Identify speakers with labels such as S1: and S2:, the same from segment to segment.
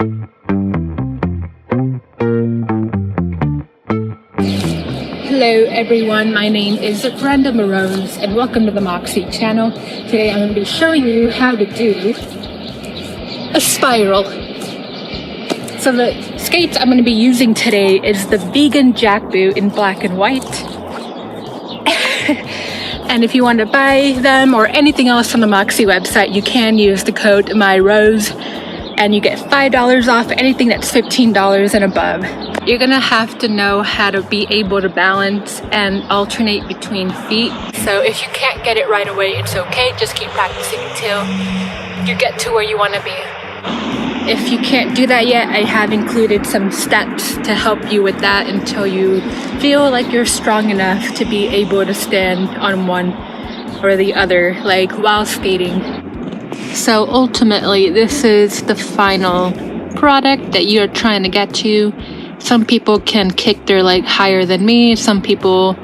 S1: Hello everyone, my name is Brenda and welcome to the Moxi channel. Today I'm going to be showing you how to do a spiral. So the skates I'm going to be using today is the vegan jackboot in black and white. And if you want to buy them or anything else on the Moxi website, you can use the code MyRose and you get $5 off anything that's $15 and above. You're gonna have to know how to be able to balance and alternate between feet. So if you can't get it right away, it's okay. Just keep practicing until you get to where you want to be. If you can't do that yet, I have included some steps to help you with that until you feel like you're strong enough to be able to stand on one or the other leg while skating. So ultimately, this is the final product that you're trying to get to. Some people can kick their leg higher than me. Some people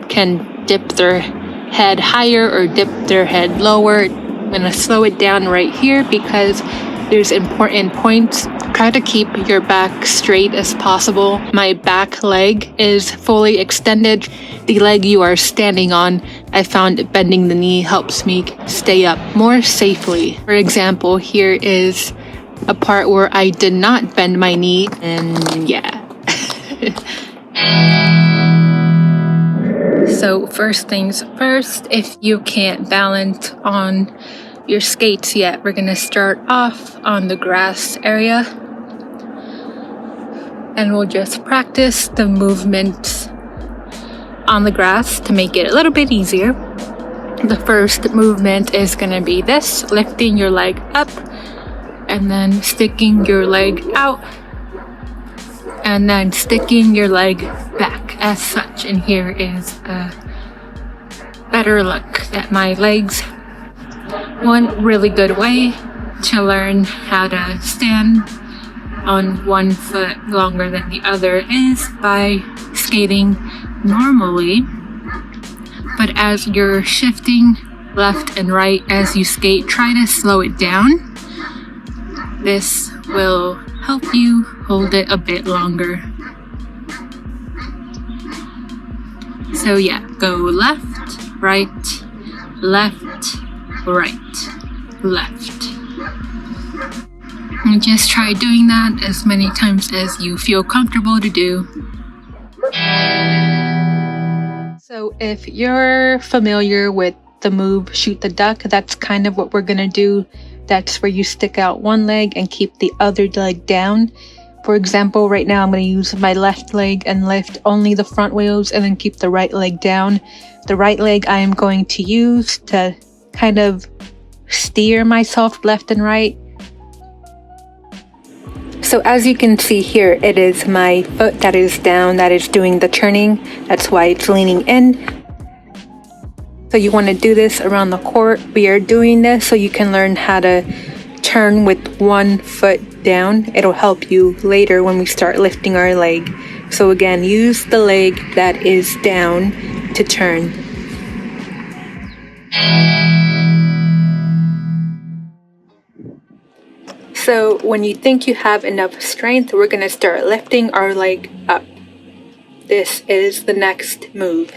S1: can dip their head higher or dip their head lower. I'm gonna slow it down right here because there's important points. Try to keep your back straight as possible. My back leg is fully extended. The leg you are standing on, I found bending the knee helps me stay up more safely. For example, here is a part where I did not bend my knee, and yeah. So first things first, if you can't balance on your skates yet, we're gonna start off on the grass area and we'll just practice the movements on the grass to make it a little bit easier. The first movement is gonna be this, lifting your leg up and then sticking your leg out and then sticking your leg back as such. And here is a better look at my legs. One really good way to learn how to stand on one foot longer than the other is by skating normally, but as you're shifting left and right as you skate, try to slow it down. This will help you hold it a bit longer. So yeah, go left, right, left, right, left. And just try doing that as many times as you feel comfortable to do. So if you're familiar with the move shoot the duck, that's kind of what we're gonna do. That's where you stick out one leg and keep the other leg down. For example, right now I'm going to use my left leg and lift only the front wheels and then keep the right leg down. The right leg I am going to use to kind of steer myself left and right. So as you can see here, it is my foot that is down that is doing the turning. That's why it's leaning in. So you want to do this around the court. We are doing this so you can learn how to turn with one foot down. It'll help you later when we start lifting our leg. So again, use the leg that is down to turn. So when you think you have enough strength, we're going to start lifting our leg up. This is the next move.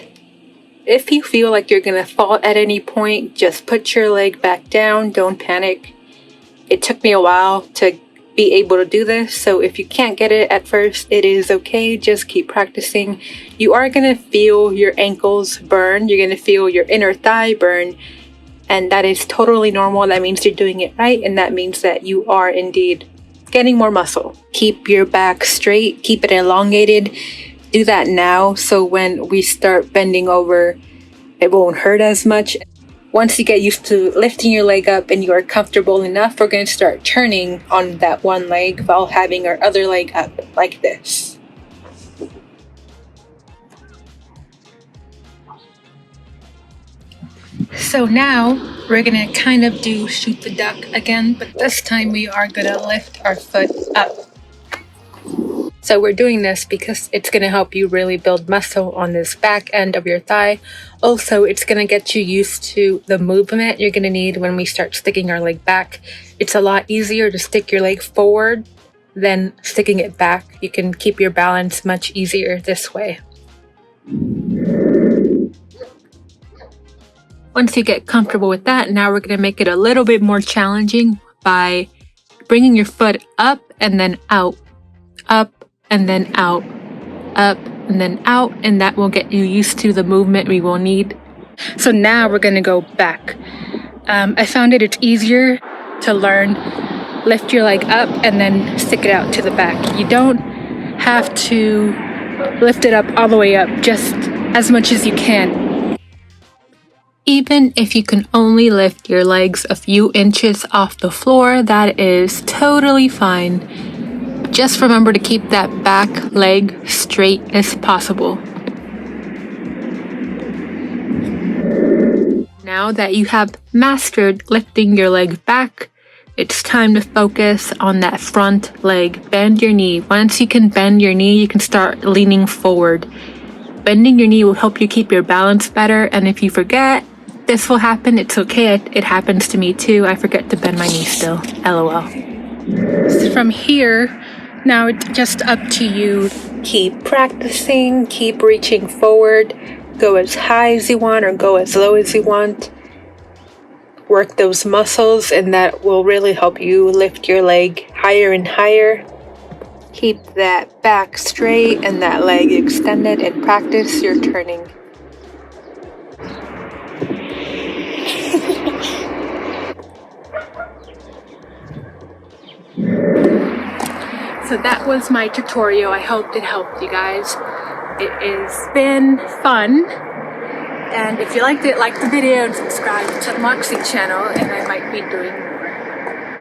S1: If you feel like you're gonna fall at any point, just put your leg back down, don't panic. It took me a while to be able to do this, so if you can't get it at first, it is okay, just keep practicing. You are gonna feel your ankles burn, you're gonna feel your inner thigh burn, and that is totally normal. That means you're doing it right, and that means that you are indeed getting more muscle. Keep your back straight, keep it elongated. Do that now so when we start bending over, it won't hurt as much. Once you get used to lifting your leg up and you are comfortable enough, we're going to start turning on that one leg while having our other leg up like this. So now we're going to kind of do shoot the duck again, but this time we are going to lift our foot up. So we're doing this because it's going to help you really build muscle on this back end of your thigh. Also, it's going to get you used to the movement you're going to need when we start sticking our leg back. It's a lot easier to stick your leg forward then sticking it back. You can keep your balance much easier this way. Once you get comfortable with that, now we're going to make it a little bit more challenging by bringing your foot up and then out, up and then out, up and then out, and that will get you used to the movement we will need. So now we're going to go back. I found it's easier to learn. Lift your leg up and then stick it out to the back. You don't have to lift it up all the way up, just as much as you can. Even if you can only lift your legs a few inches off the floor, that is totally fine. Just remember to keep that back leg straight as possible. Now that you have mastered lifting your leg back, it's time to focus on that front leg. Bend your knee. Once you can bend your knee, you can start leaning forward. Bending your knee will help you keep your balance better, and if you forget, this will happen. It's okay. It happens to me too. I forget to bend my knee still. LOL. So from here, now it's just up to you. Keep practicing, keep reaching forward. Go as high as you want or go as low as you want. Work those muscles, and that will really help you lift your leg higher and higher. Keep that back straight and that leg extended, and practice your turning. So that was my tutorial. I hope it helped you guys. It has been fun. And if you liked it, like the video and subscribe to the Moxi channel, and I might be doing